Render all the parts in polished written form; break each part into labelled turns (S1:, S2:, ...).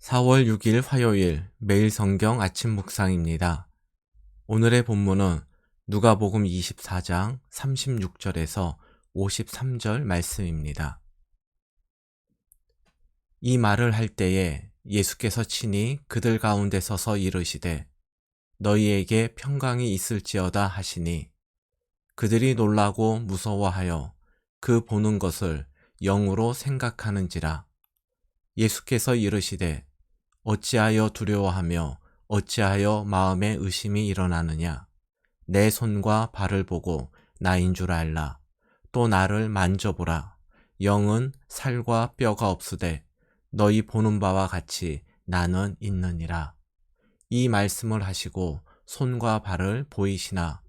S1: 4월 6일 화요일 매일 성경 아침 묵상입니다. 오늘의 본문은 누가복음 24장 36절에서 53절 말씀입니다. 이 말을 할 때에 예수께서 친히 그들 가운데 서서 이르시되 너희에게 평강이 있을지어다 하시니 그들이 놀라고 무서워하여 그 보는 것을 영으로 생각하는지라. 예수께서 이르시되 어찌하여 두려워하며 어찌하여 마음에 의심이 일어나느냐. 내 손과 발을 보고 나인 줄 알라. 또 나를 만져보라. 영은 살과 뼈가 없으되 너희 보는 바와 같이 나는 있느니라. 이 말씀을 하시고 손과 발을 보이시나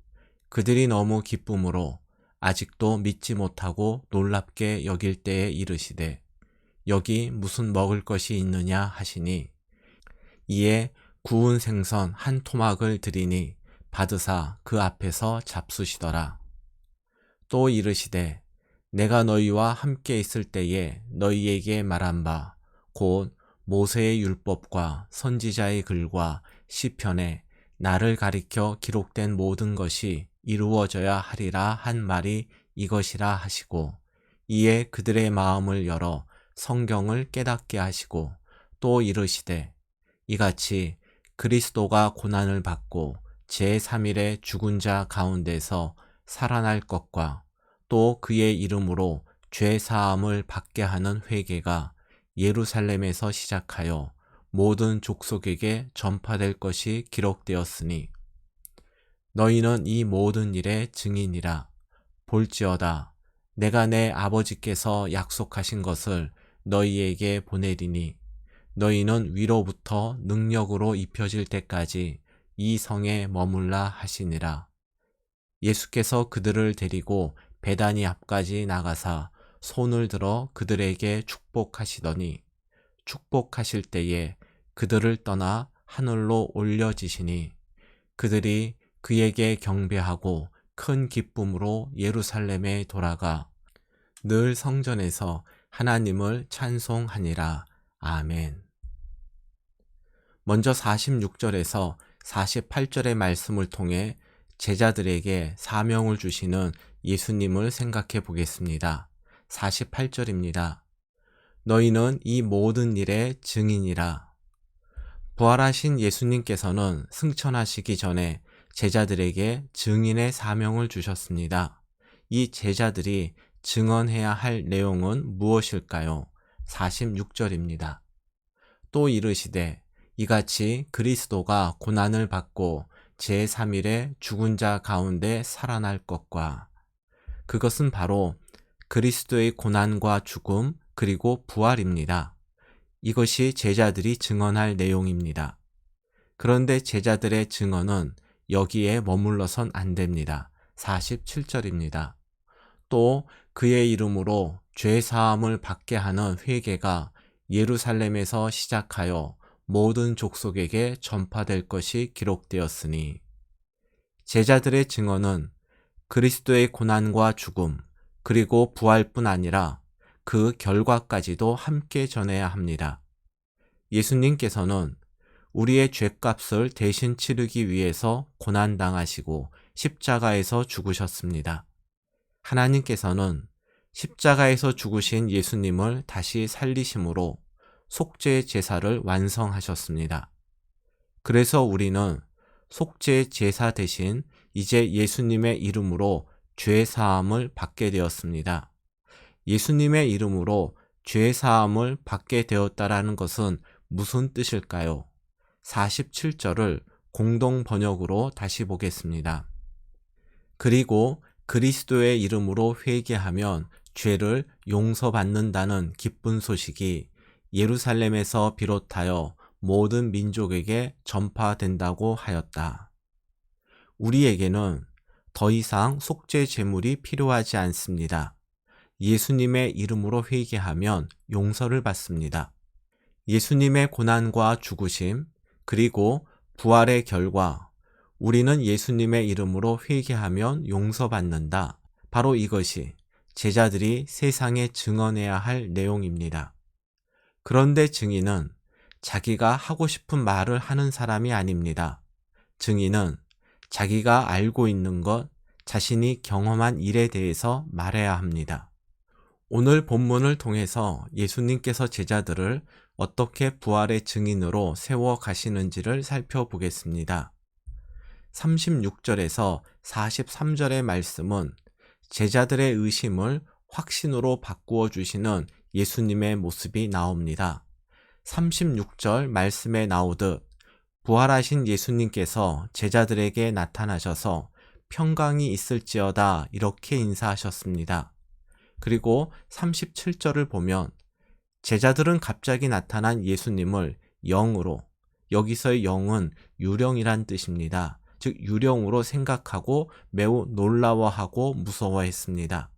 S1: 그들이 너무 기쁨으로 아직도 믿지 못하고 놀랍게 여길 때에 이르시되 여기 무슨 먹을 것이 있느냐 하시니 이에 구운 생선 한 토막을 드리니 받으사 그 앞에서 잡수시더라. 또 이르시되 내가 너희와 함께 있을 때에 너희에게 말한 바 곧 모세의 율법과 선지자의 글과 시편에 나를 가리켜 기록된 모든 것이 이루어져야 하리라 한 말이 이것이라 하시고 이에 그들의 마음을 열어 성경을 깨닫게 하시고 또 이르시되 이같이 그리스도가 고난을 받고 제3일에 죽은 자 가운데서 살아날 것과 또 그의 이름으로 죄 사함을 받게 하는 회개가 예루살렘에서 시작하여 모든 족속에게 전파될 것이 기록되었으니 너희는 이 모든 일의 증인이라. 볼지어다 내가 내 아버지께서 약속하신 것을 너희에게 보내리니 너희는 위로부터 능력으로 입혀질 때까지 이 성에 머물라 하시니라. 예수께서 그들을 데리고 베다니 앞까지 나가사 손을 들어 그들에게 축복하시더니 축복하실 때에 그들을 떠나 하늘로 올려지시니 그들이 그에게 경배하고 큰 기쁨으로 예루살렘에 돌아가 늘 성전에서 하나님을 찬송하니라. 아멘. 먼저 46절에서 48절의 말씀을 통해 제자들에게 사명을 주시는 예수님을 생각해 보겠습니다. 48절입니다. 너희는 이 모든 일의 증인이라. 부활하신 예수님께서는 승천하시기 전에 제자들에게 증인의 사명을 주셨습니다. 이 제자들이 증언해야 할 내용은 무엇일까요? 46절입니다. 또 이르시되 이같이 그리스도가 고난을 받고 제3일에 죽은 자 가운데 살아날 것과 그것은 바로 그리스도의 고난과 죽음 그리고 부활입니다. 이것이 제자들이 증언할 내용입니다. 그런데 제자들의 증언은 여기에 머물러선 안 됩니다. 47절입니다. 또 그의 이름으로 죄 사함을 받게 하는 회개가 예루살렘에서 시작하여 모든 족속에게 전파될 것이 기록되었으니 제자들의 증언은 그리스도의 고난과 죽음 그리고 부활뿐 아니라 그 결과까지도 함께 전해야 합니다. 예수님께서는 우리의 죄값을 대신 치르기 위해서 고난당하시고 십자가에서 죽으셨습니다. 하나님께서는 십자가에서 죽으신 예수님을 다시 살리심으로 속죄 제사를 완성하셨습니다. 그래서 우리는 속죄 제사 대신 이제 예수님의 이름으로 죄 사함을 받게 되었습니다. 예수님의 이름으로 죄 사함을 받게 되었다라는 것은 무슨 뜻일까요? 47절을 공동 번역으로 다시 보겠습니다. 그리고 그리스도의 이름으로 회개하면 죄를 용서받는다는 기쁜 소식이 예루살렘에서 비롯하여 모든 민족에게 전파된다고 하였다. 우리에게는 더 이상 속죄 제물이 필요하지 않습니다. 예수님의 이름으로 회개하면 용서를 받습니다. 예수님의 고난과 죽으심 그리고 부활의 결과 우리는 예수님의 이름으로 회개하면 용서받는다. 바로 이것이 제자들이 세상에 증언해야 할 내용입니다. 그런데 증인은 자기가 하고 싶은 말을 하는 사람이 아닙니다. 증인은 자기가 알고 있는 것, 자신이 경험한 일에 대해서 말해야 합니다. 오늘 본문을 통해서 예수님께서 제자들을 어떻게 부활의 증인으로 세워 가시는지를 살펴보겠습니다. 36절에서 43절의 말씀은 제자들의 의심을 확신으로 바꾸어 주시는 예수님의 모습이 나옵니다. 36절 말씀에 나오듯 부활하신 예수님께서 제자들에게 나타나셔서 평강이 있을지어다 이렇게 인사하셨습니다. 그리고 37절을 보면 제자들은 갑자기 나타난 예수님을 영으로, 여기서의 영은 유령이란 뜻입니다. 즉 유령으로 생각하고 매우 놀라워하고 무서워했습니다.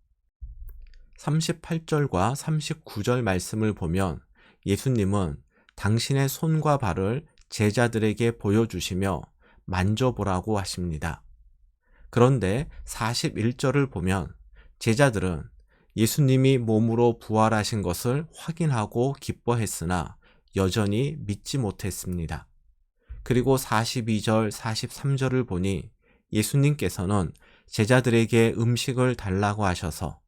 S1: 38절과 39절 말씀을 보면 예수님은 당신의 손과 발을 제자들에게 보여주시며 만져보라고 하십니다. 그런데 41절을 보면 제자들은 예수님이 몸으로 부활하신 것을 확인하고 기뻐했으나 여전히 믿지 못했습니다. 그리고 42절, 43절을 보니 예수님께서는 제자들에게 음식을 달라고 하셔서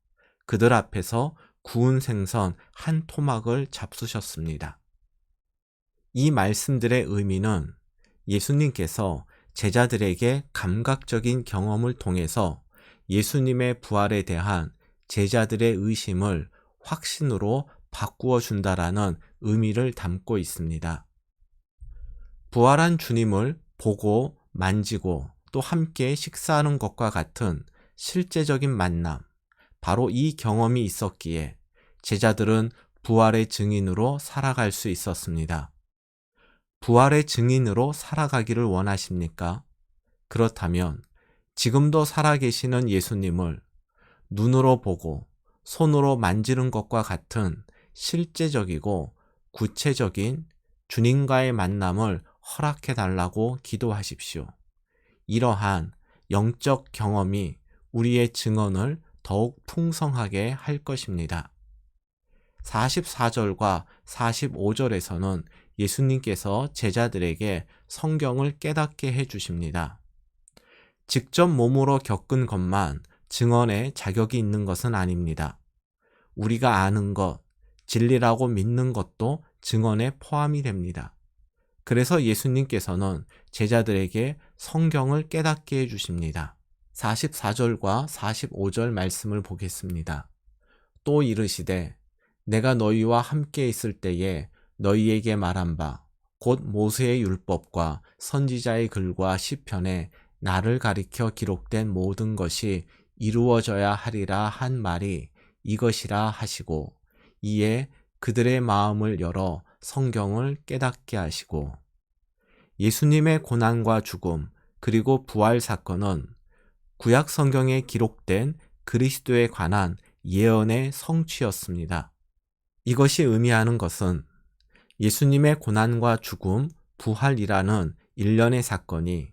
S1: 그들 앞에서 구운 생선 한 토막을 잡수셨습니다. 이 말씀들의 의미는 예수님께서 제자들에게 감각적인 경험을 통해서 예수님의 부활에 대한 제자들의 의심을 확신으로 바꾸어 준다라는 의미를 담고 있습니다. 부활한 주님을 보고 만지고 또 함께 식사하는 것과 같은 실제적인 만남, 바로 이 경험이 있었기에 제자들은 부활의 증인으로 살아갈 수 있었습니다. 부활의 증인으로 살아가기를 원하십니까? 그렇다면 지금도 살아계시는 예수님을 눈으로 보고 손으로 만지는 것과 같은 실제적이고 구체적인 주님과의 만남을 허락해 달라고 기도하십시오. 이러한 영적 경험이 우리의 증언을 더욱 풍성하게 할 것입니다. 44절과 45절에서는 예수님께서 제자들에게 성경을 깨닫게 해 주십니다. 직접 몸으로 겪은 것만 증언의 자격이 있는 것은 아닙니다. 우리가 아는 것, 진리라고 믿는 것도 증언에 포함이 됩니다. 그래서 예수님께서는 제자들에게 성경을 깨닫게 해 주십니다. 44절과 45절 말씀을 보겠습니다. 또 이르시되 내가 너희와 함께 있을 때에 너희에게 말한 바 곧 모세의 율법과 선지자의 글과 시편에 나를 가리켜 기록된 모든 것이 이루어져야 하리라 한 말이 이것이라 하시고 이에 그들의 마음을 열어 성경을 깨닫게 하시고 예수님의 고난과 죽음 그리고 부활 사건은 구약 성경에 기록된 그리스도에 관한 예언의 성취였습니다. 이것이 의미하는 것은 예수님의 고난과 죽음, 부활이라는 일련의 사건이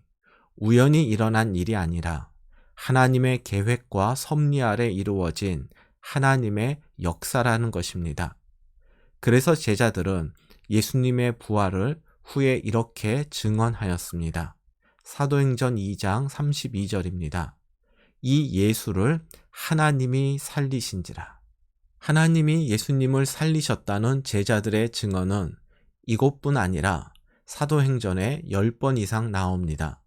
S1: 우연히 일어난 일이 아니라 하나님의 계획과 섭리 아래 이루어진 하나님의 역사라는 것입니다. 그래서 제자들은 예수님의 부활을 후에 이렇게 증언하였습니다. 사도행전 2장 32절입니다. 이 예수를 하나님이 살리신지라. 하나님이 예수님을 살리셨다는 제자들의 증언은 이것뿐 아니라 사도행전에 10번 이상 나옵니다.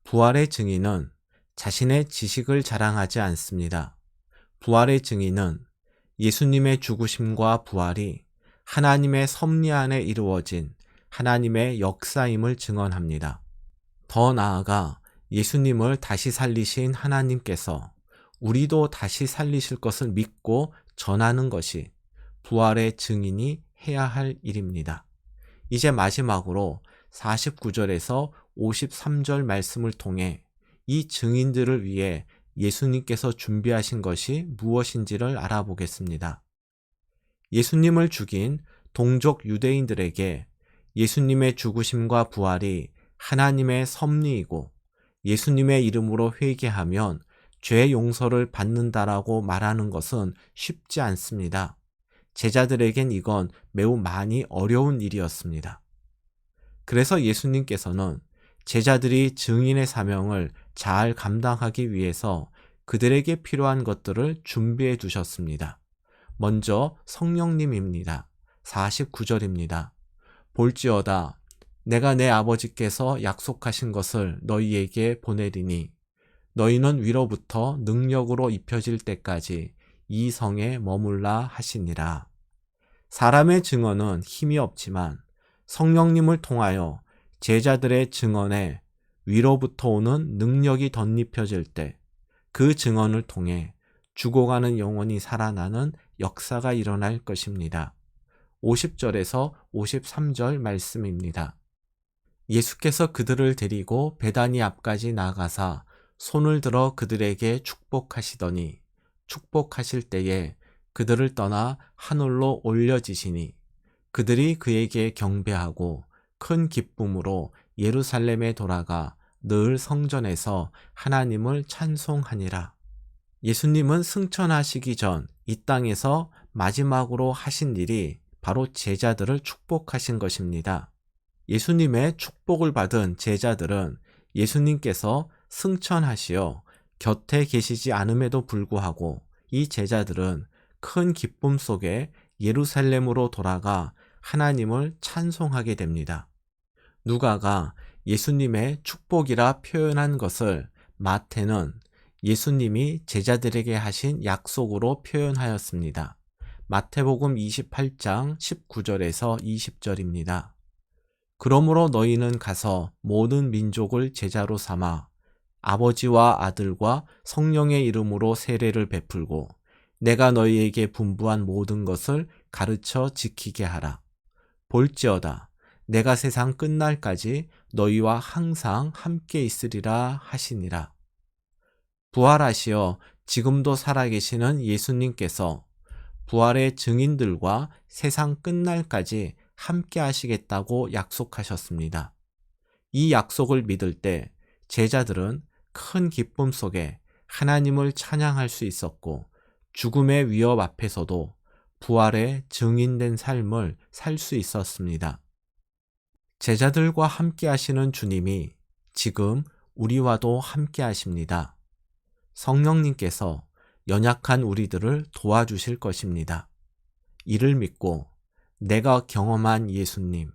S1: 부활의 증인은 자신의 지식을 자랑하지 않습니다. 부활의 증인은 예수님의 죽으심과 부활이 하나님의 섭리 안에 이루어진 하나님의 역사임을 증언합니다. 더 나아가 예수님을 다시 살리신 하나님께서 우리도 다시 살리실 것을 믿고 전하는 것이 부활의 증인이 해야 할 일입니다. 이제 마지막으로 49절에서 53절 말씀을 통해 이 증인들을 위해 예수님께서 준비하신 것이 무엇인지를 알아보겠습니다. 예수님을 죽인 동족 유대인들에게 예수님의 죽으심과 부활이 하나님의 섭리이고 예수님의 이름으로 회개하면 죄 용서를 받는다라고 말하는 것은 쉽지 않습니다. 제자들에겐 이건 매우 많이 어려운 일이었습니다. 그래서 예수님께서는 제자들이 증인의 사명을 잘 감당하기 위해서 그들에게 필요한 것들을 준비해 두셨습니다. 먼저 성령님입니다. 49절입니다. 볼지어다 내가 내 아버지께서 약속하신 것을 너희에게 보내리니 너희는 위로부터 능력으로 입혀질 때까지 이 성에 머물라 하시니라. 사람의 증언은 힘이 없지만 성령님을 통하여 제자들의 증언에 위로부터 오는 능력이 덧입혀질 때 그 증언을 통해 죽어가는 영혼이 살아나는 역사가 일어날 것입니다. 50절에서 53절 말씀입니다. 예수께서 그들을 데리고 베다니 앞까지 나가사 손을 들어 그들에게 축복하시더니 축복하실 때에 그들을 떠나 하늘로 올려지시니 그들이 그에게 경배하고 큰 기쁨으로 예루살렘에 돌아가 늘 성전에서 하나님을 찬송하니라. 예수님은 승천하시기 전 이 땅에서 마지막으로 하신 일이 바로 제자들을 축복하신 것입니다. 예수님의 축복을 받은 제자들은 예수님께서 승천하시어 곁에 계시지 않음에도 불구하고 이 제자들은 큰 기쁨 속에 예루살렘으로 돌아가 하나님을 찬송하게 됩니다. 누가가 예수님의 축복이라 표현한 것을 마태는 예수님이 제자들에게 하신 약속으로 표현하였습니다. 마태복음 28장 19절에서 20절입니다. 그러므로 너희는 가서 모든 민족을 제자로 삼아 아버지와 아들과 성령의 이름으로 세례를 베풀고 내가 너희에게 분부한 모든 것을 가르쳐 지키게 하라. 볼지어다 내가 세상 끝날까지 너희와 항상 함께 있으리라 하시니라. 부활하시어 지금도 살아계시는 예수님께서 부활의 증인들과 세상 끝날까지 함께 하시겠다고 약속하셨습니다. 이 약속을 믿을 때 제자들은 큰 기쁨 속에 하나님을 찬양할 수 있었고 죽음의 위협 앞에서도 부활의 증인된 삶을 살 수 있었습니다. 제자들과 함께 하시는 주님이 지금 우리와도 함께 하십니다. 성령님께서 연약한 우리들을 도와주실 것입니다. 이를 믿고 내가 경험한 예수님,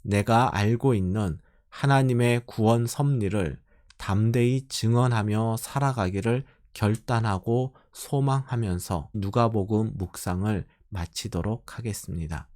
S1: 내가 알고 있는 하나님의 구원 섭리를 담대히 증언하며 살아가기를 결단하고 소망하면서 누가복음 묵상을 마치도록 하겠습니다.